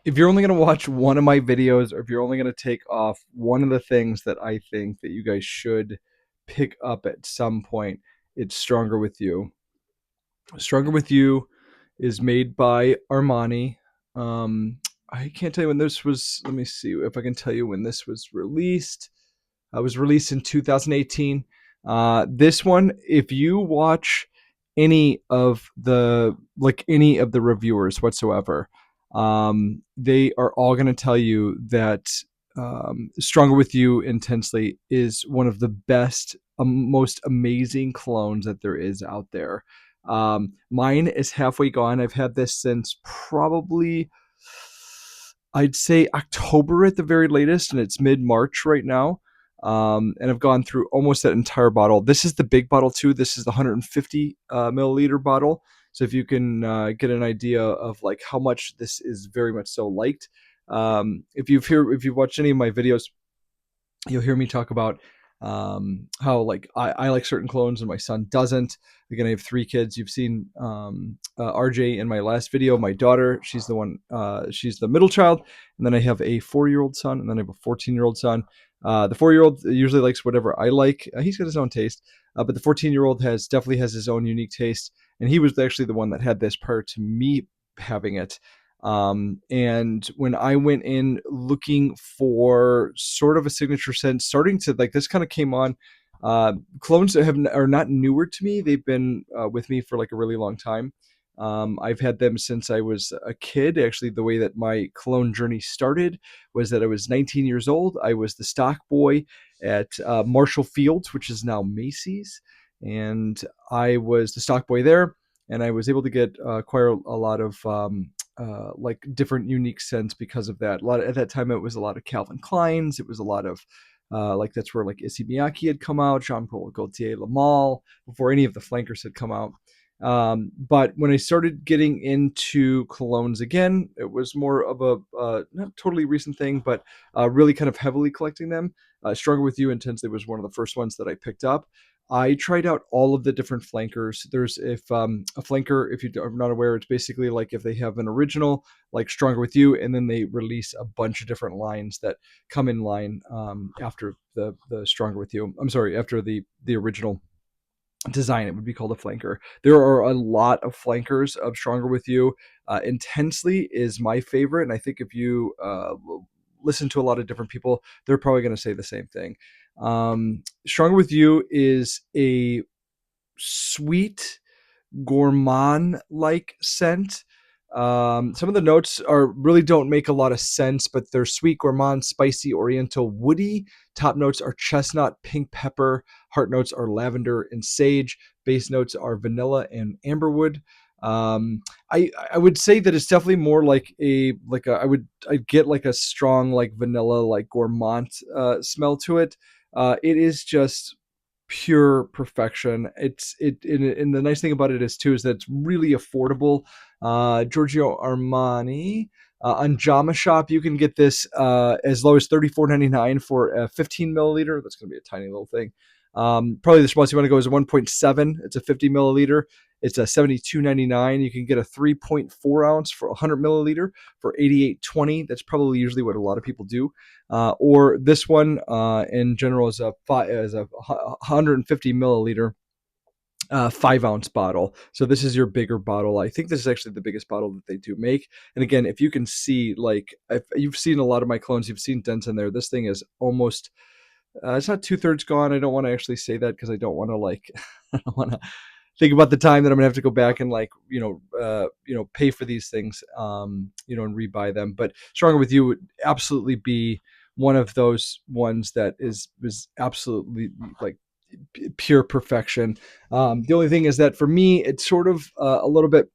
if you're only going to watch one of my videos, or if you're only going to take off one of the things that I think that you guys should pick up at some point, it's Stronger With You. Stronger With You is made by Armani. I can't tell you when this was. Let me see if I can tell you when this was released. It was released in 2018. This one, if you watch any of the reviewers whatsoever, they are all going to tell you that Stronger With You Intensely is one of the best, most amazing clones that there is out there. Mine is halfway gone. I've had this since probably, I'd say, October at the very latest, and it's mid March right now. And I've gone through almost that entire bottle. This is the big bottle too. This is the 150 milliliter bottle. So if you can get an idea of like how much this is very much so liked. If you've watched any of my videos, you'll hear me talk about how like I like certain clones and my son doesn't. Again, I have three kids. You've seen RJ in my last video. My daughter, she's the one, she's the middle child, and then I have a 4-year-old son, and then I have a 14-year-old son. The 4-year-old usually likes whatever I like. He's got his own taste, but the 14-year-old definitely has his own unique taste, and he was actually the one that had this prior to me having it. And when I went in looking for sort of a signature scent, starting to like this kind of came on. Clones that are not newer to me. They've been with me for like a really long time. I've had them since I was a kid. Actually, the way that my cologne journey started was that I was 19 years old. I was the stock boy at Marshall Fields, which is now Macy's, and I was the stock boy there. And I was able to get acquire a lot of like different unique scents because of that. A lot at that time, it was a lot of Calvin Klein's. It was a lot of like that's where like Issey Miyake had come out, Jean Paul Gaultier Lamal, before any of the flankers had come out. But when I started getting into colognes again, it was more of a not totally recent thing, but really kind of heavily collecting them. Stronger With You Intensely was one of the first ones that I picked up. I tried out all of the different flankers. There's if a flanker, if you are not aware, it's basically like if they have an original like Stronger With You, and then they release a bunch of different lines that come in line after the Stronger With You. I'm sorry, after the original design, it would be called a flanker. There are a lot of flankers of Stronger With You. Intensely is my favorite, and I think if you listen to a lot of different people, they're probably going to say the same thing. Stronger With You is a sweet gourmand like scent. Some of the notes are really don't make a lot of sense, but they're sweet, gourmand, spicy, oriental, woody. Top notes are chestnut, pink pepper. Heart notes are lavender and sage. Base notes are vanilla and amberwood. I would say that it's definitely more like I'd get like a strong like vanilla like gourmand smell to it. It is just pure perfection. And the nice thing about it is too is that it's really affordable. Giorgio Armani on Jama Shop, you can get this as low as $34.99 for a 15 milliliter. That's going to be a tiny little thing. Probably the smallest you want to go is a 1.7. It's a 50 milliliter. It's a $72.99. You can get a 3.4 ounce for 100 milliliter for $88.20. That's probably usually what a lot of people do. Or this one in general is a 150 milliliter 5 ounce bottle. So this is your bigger bottle. I think this is actually the biggest bottle that they do make. And again, if you can see, like, if you've seen a lot of my clones, you've seen dents in there. This thing is almost, it's not 2/3 gone. I don't want to actually say that because I don't want to like, I don't want to think about the time that I'm gonna have to go back and like, pay for these things, and rebuy them. But Stronger With You would absolutely be one of those ones that was absolutely like pure perfection. The only thing is that for me, it's sort of a little bit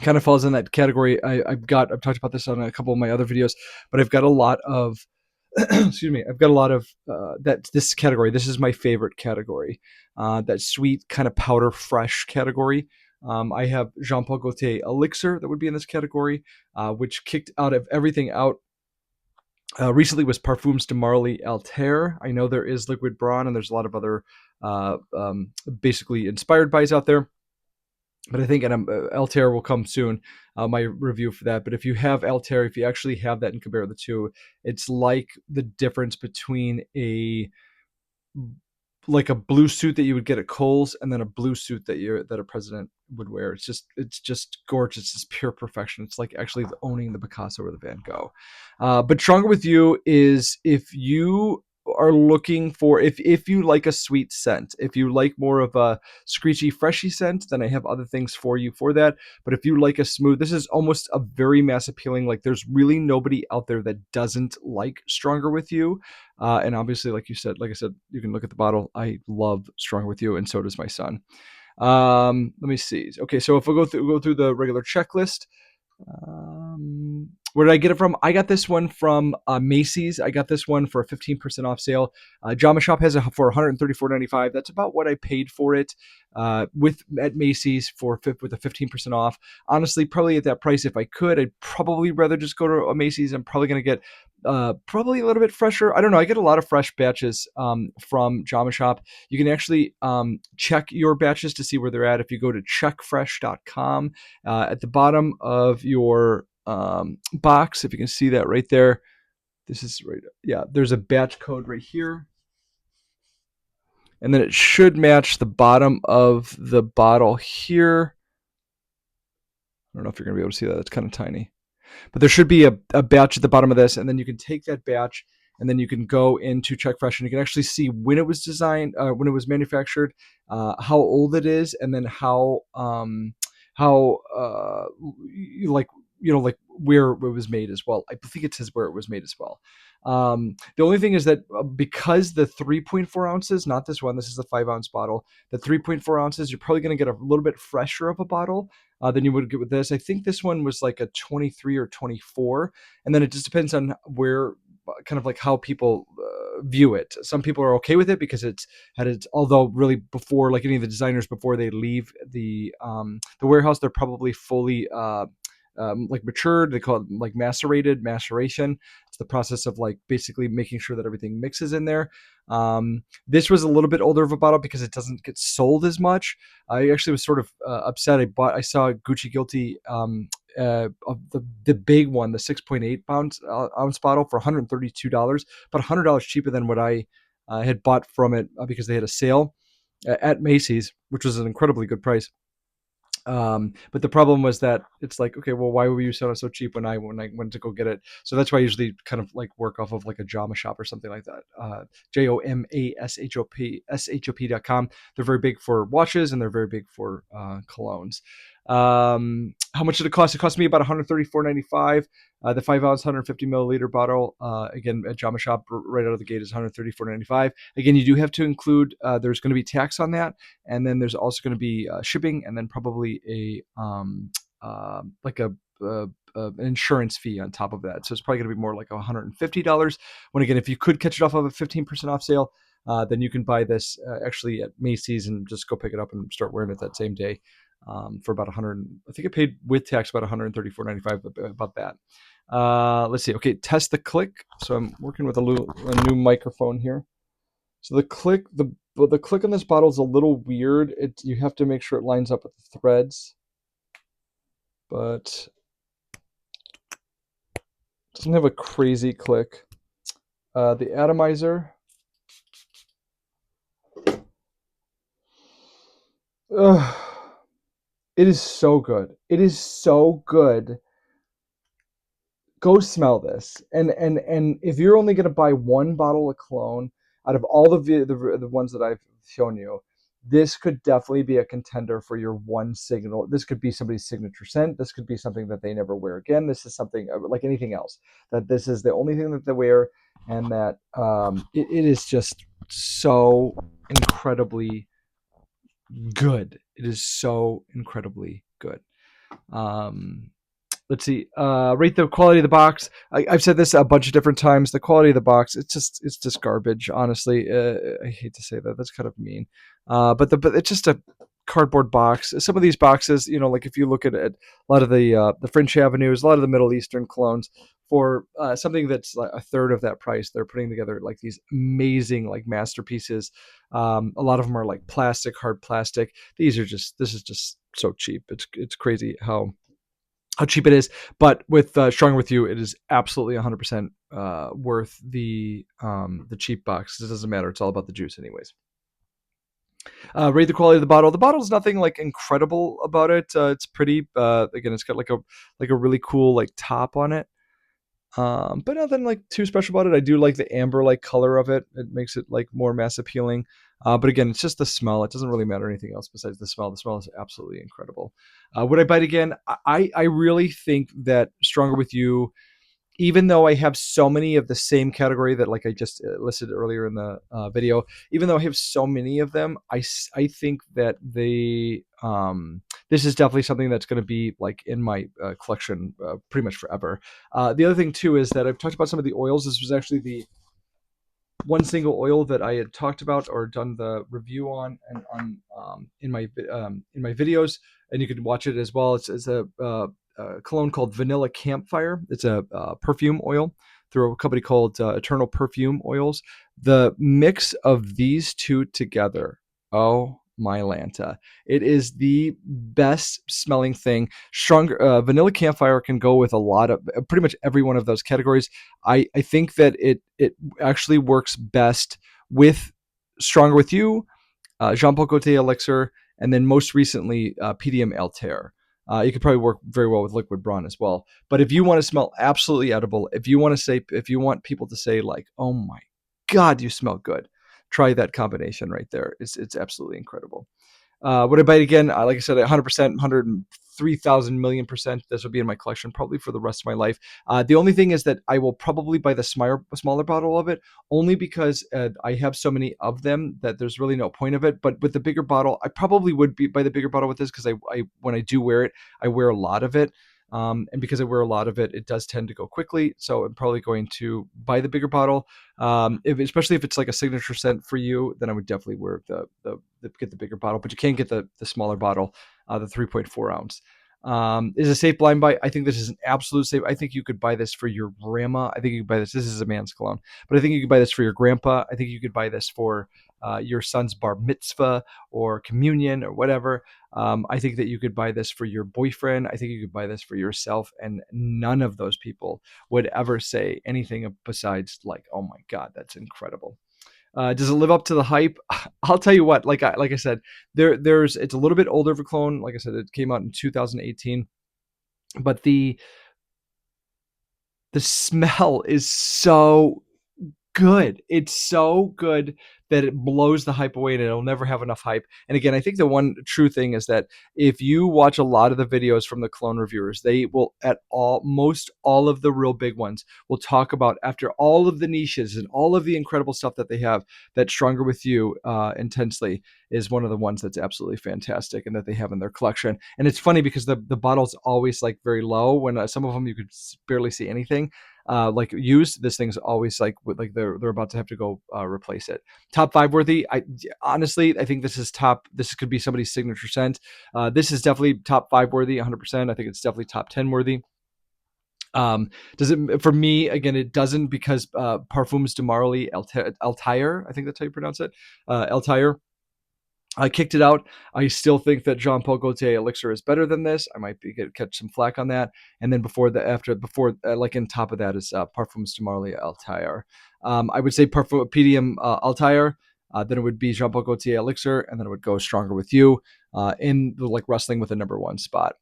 kind of falls in that category. I've talked about this on a couple of my other videos, but I've got a lot of excuse me, I've got a lot of that this category. This is my favorite category, that sweet kind of powder fresh category. I have Jean Paul Gaultier Elixir that would be in this category, which kicked out of everything out recently was Parfums de Marly Altair. I know there is Liquid Brawn, and there's a lot of other basically inspired buys out there. but I think Altair will come soon. My review for that. But if you have Altair, if you actually have that and compare the two, it's like the difference between a blue suit that you would get at Kohl's and then a blue suit that a president would wear. It's just gorgeous. It's pure perfection. It's like actually owning the Picasso or the Van Gogh. But Stronger with You is if you are looking for if you like a sweet scent, if you like more of a screechy freshy scent, then I have other things for you for that. But if you like a smooth, this is almost a very mass appealing. Like there's really nobody out there that doesn't like Stronger with You. And obviously, like I said, you can look at the bottle. I love Stronger with You, and so does my son. Let me see. Okay, so if we go through the regular checklist, where did I get it from? I got this one from Macy's. I got this one for a 15% off sale. Jama Shop has it for $134.95. That's about what I paid for it at Macy's with a 15% off. Honestly, probably at that price, if I could, I'd probably rather just go to a Macy's. I'm probably going to get probably a little bit fresher. I don't know. I get a lot of fresh batches from Jama Shop. You can actually check your batches to see where they're at if you go to checkfresh.com. At the bottom of your box, if you can see that right there, this is right. Yeah, there's a batch code right here. And then it should match the bottom of the bottle here. I don't know if you're going to be able to see that. It's kind of tiny. But there should be a batch at the bottom of this, and then you can take that batch, and then you can go into Check Fresh, and you can actually see when it was designed, when it was manufactured, how old it is, and then how like like where it was made as well. I think it says where it was made as well. The only thing is that because the 3.4 ounces, not this one, this is the 5-ounce bottle, the 3.4 ounces, you're probably going to get a little bit fresher of a bottle than you would get with this. I think this one was like a 23 or 24. And then it just depends on where, kind of like how people view it. Some people are okay with it because although really before, like any of the designers, before they leave the warehouse, they're probably fully like matured. They call it like maceration. It's the process of like basically making sure that everything mixes in there. This was a little bit older of a bottle because it doesn't get sold as much. I actually was sort of upset. I saw Gucci Guilty of the big one, the 6.8 ounce bottle for $132, but $100 cheaper than what I had bought from it because they had a sale at Macy's, which was an incredibly good price. But the problem was that it's like, okay, well, why were you selling it so cheap when I went to go get it? So that's why I usually kind of like work off of like a Jama Shop or something like that. JOMASHOP.com. They're very big for watches and they're very big for colognes. How much did it cost? It cost me about $134.95. The 5-ounce 150 milliliter bottle, again at Jama Shop right out of the gate, is $134.95. Again, you do have to include there's going to be tax on that, and then there's also going to be shipping, and then probably like an insurance fee on top of that. So it's probably going to be more like $150. When again, if you could catch it off of a 15% off sale, then you can buy this actually at Macy's and just go pick it up and start wearing it that same day. For about 100, I think I paid with tax about $134.95 about that. Let's see. Okay, test the click. So I'm working with a new microphone here. So the click on this bottle is a little weird. You have to make sure it lines up with the threads, but it doesn't have a crazy click. The atomizer. It is so good. It is so good. Go smell this. And if you're only going to buy one bottle of cologne out of all the ones that I've shown you, this could definitely be a contender for your one signal. This could be somebody's signature scent. This could be something that they never wear again. This is something like anything else, that this is the only thing that they wear, and that it is just so incredibly good. It is so incredibly good. Let's see. Rate the quality of the box. I've said this a bunch of different times. The quality of the box, it's just garbage. Honestly, I hate to say that. That's kind of mean. But it's just a cardboard box. Some of these boxes, like if you look at it, a lot of the French Avenues, a lot of the Middle Eastern colognes, for something that's like a third of that price, they're putting together like these amazing like masterpieces. A lot of them are like plastic, hard plastic. This is just so cheap. It's crazy how cheap it is. But with Stronger with You, it is absolutely 100% worth the cheap box. It doesn't matter. It's all about the juice, anyways. Rate the quality of the bottle. The bottle's nothing like incredible about it. It's pretty. Again, it's got like a really cool like top on it. But nothing like too special about it. I do like the amber like color of it. It makes it like more mass appealing. But again, it's just the smell. It doesn't really matter anything else besides the smell. The smell is absolutely incredible. Would I buy it again? I really think that Stronger with You, even though I have so many of the same category that like I just listed earlier in the video, even though I have so many of them, I think that this is definitely something that's going to be like in my collection pretty much forever. The other thing too is that I've talked about some of the oils. This was actually the one single oil that I had talked about or done the review on and on in my videos, and you can watch it as well. It's a cologne called Vanilla Campfire. It's a perfume oil through a company called Eternal Perfume Oils. The mix of these two together, oh my Lanta, it is the best smelling thing. Stronger Vanilla Campfire can go with a lot of pretty much every one of those categories. I think that it actually works best with Stronger with You, Jean Paul Gaultier Elixir, and then most recently PDM Altair. You could probably work very well with Liquid Brawn as well. But if you want to smell absolutely edible, if you want people to say like, "Oh my God, you smell good," try that combination right there. It's absolutely incredible. Would I buy it again? Like I said, 100%, 103,000,000,000%. This will be in my collection probably for the rest of my life. The only thing is that I will probably buy the smaller bottle of it only because I have so many of them that there's really no point of it. But with the bigger bottle, I probably would buy the bigger bottle with this because I when I do wear it, I wear a lot of it. And because I wear a lot of it, it does tend to go quickly. So I'm probably going to buy the bigger bottle. Especially if it's like a signature scent for you, then I would definitely wear get the bigger bottle. But you can get the smaller bottle, the 3.4 ounce. Is a safe blind buy? I think this is an absolute safe. I think you could buy this for your grandma. I think you could buy this. This is a man's cologne, but I think you could buy this for your grandpa. I think you could buy this for your son's bar mitzvah or communion or whatever. I think that you could buy this for your boyfriend. I think you could buy this for yourself, and none of those people would ever say anything besides like, "Oh my God, that's incredible." Does it live up to the hype? I'll tell you what. Like I said, it's a little bit older of a clone. Like I said, it came out in 2018, but the smell is so good. It's so good that it blows the hype away and it'll never have enough hype. And again, I think the one true thing is that if you watch a lot of the videos from the clone reviewers, they will most all of the real big ones will talk about after all of the niches and all of the incredible stuff that they have, that Stronger with You Intensely is one of the ones that's absolutely fantastic and that they have in their collection. And it's funny because the bottle's always like very low when some of them you could barely see anything. Like used, this thing's always like they're about to have to go replace it. Top 5 worthy. I honestly, I think this is top. This could be somebody's signature scent. This is definitely top 5 worthy, 100%. I think it's definitely top 10 worthy. Does it for me again? It doesn't because Parfums de Marly Altair. I think that's how you pronounce it. Altair. I kicked it out. I still think that Jean Paul Gaultier Elixir is better than this. I might catch some flack on that. And then before like in top of that is Parfums de Marly Altair. I would say PDM Altair. Then it would be Jean Paul Gaultier Elixir, and then it would go Stronger with You in the like wrestling with the number one spot.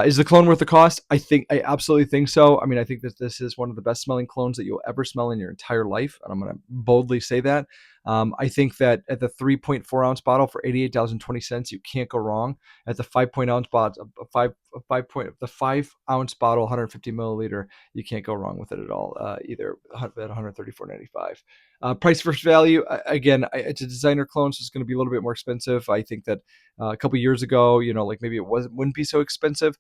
Is the clone worth the cost? I absolutely think so. I mean, I think that this is one of the best smelling clones that you'll ever smell in your entire life, and I'm going to boldly say that. I think that at the 3.4 ounce bottle for $88.20, you can't go wrong. At the 5 bottle, the 5 ounce bottle, 150 milliliter, you can't go wrong with it at all. Either at $134.95. Price versus value. Again, it's a designer clone, so it's going to be a little bit more expensive. I think that a couple years ago, like maybe wouldn't be so expensive,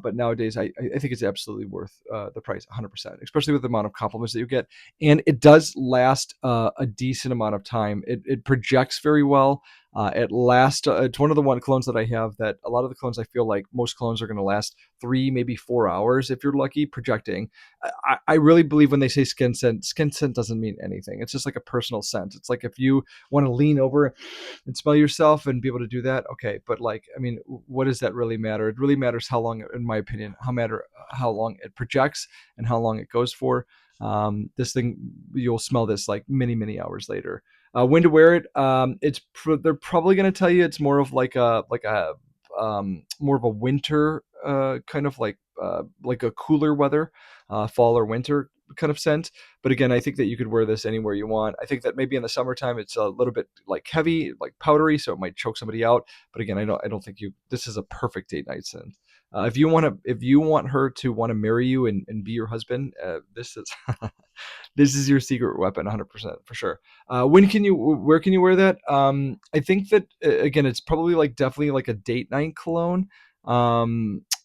but nowadays I think it's absolutely worth the price, 100%, especially with the amount of compliments that you get, and it does last a decent amount of time. It projects very well. It lasts. It's one of the one clones that I have that a lot of the clones I feel like most clones are going to last 3, maybe 4 hours if you're lucky projecting. I really believe when they say skin scent doesn't mean anything. It's just like a personal scent. It's like if you want to lean over and smell yourself and be able to do that, okay. But like, I mean, what does that really matter? It really matters how long, in my opinion, how long it projects and how long it goes for. This thing, you'll smell this like many hours later. When to wear it? They're probably going to tell you it's more of like a more of a winter kind of like a cooler weather, fall or winter kind of scent. But again, I think that you could wear this anywhere you want. I think that maybe in the summertime it's a little bit like heavy, like powdery, so it might choke somebody out. But again, I don't think you. This is a perfect date night scent. If you want her to want to marry you and be your husband, this is this is your secret weapon, 100% for sure. Where can you wear that? I think that again, it's probably like definitely like a date night cologne.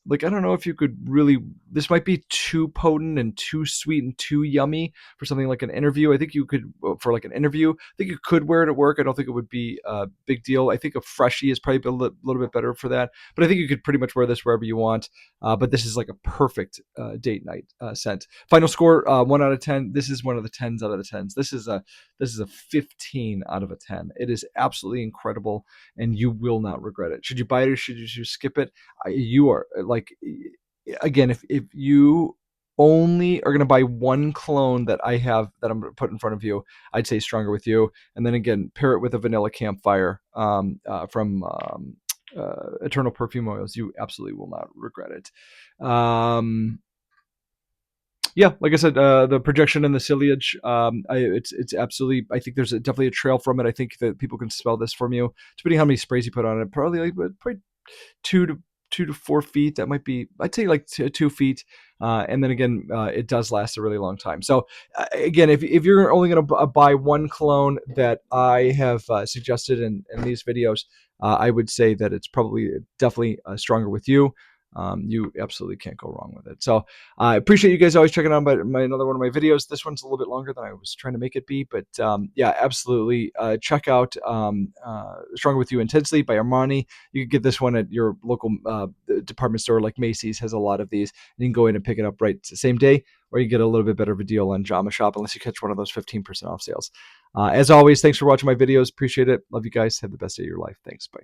Like I don't know if you could really. This might be too potent and too sweet and too yummy for something like an interview. I think you could for like an interview. I think you could wear it at work. I don't think it would be a big deal. I think a freshie is probably little bit better for that. But I think you could pretty much wear this wherever you want. But this is like a perfect date night scent. Final score 1 out of 10. This is one of the tens out of the tens. This is a 15 out of a 10. It is absolutely incredible, and you will not regret it. Should you buy it or should you skip it? You are like, again, if you only are going to buy one clone that I have that I'm going to put in front of you, I'd say Stronger With You. And then again, pair it with a vanilla campfire from Eternal Perfume Oils. You absolutely will not regret it. Yeah, like I said, the projection and the ciliage, it's absolutely. I think there's definitely a trail from it. I think that people can smell this from you, depending how many sprays you put on it. Probably 2 to 4 feet. That might be, I'd say, like 2 feet. And then again, it does last a really long time. So again, if you're only going to buy one cologne that I have suggested in these videos, I would say that it's probably definitely Stronger With You. You absolutely can't go wrong with it. So I appreciate you guys always checking out my another one of my videos. This one's a little bit longer than I was trying to make it be, but yeah, absolutely. Check out Stronger With You Intensely by Armani. You can get this one at your local department store, like Macy's has a lot of these. And you can go in and pick it up right the same day, or you get a little bit better of a deal on Jama Shop, unless you catch one of those 15% off sales. As always, thanks for watching my videos. Appreciate it. Love you guys. Have the best day of your life. Thanks. Bye.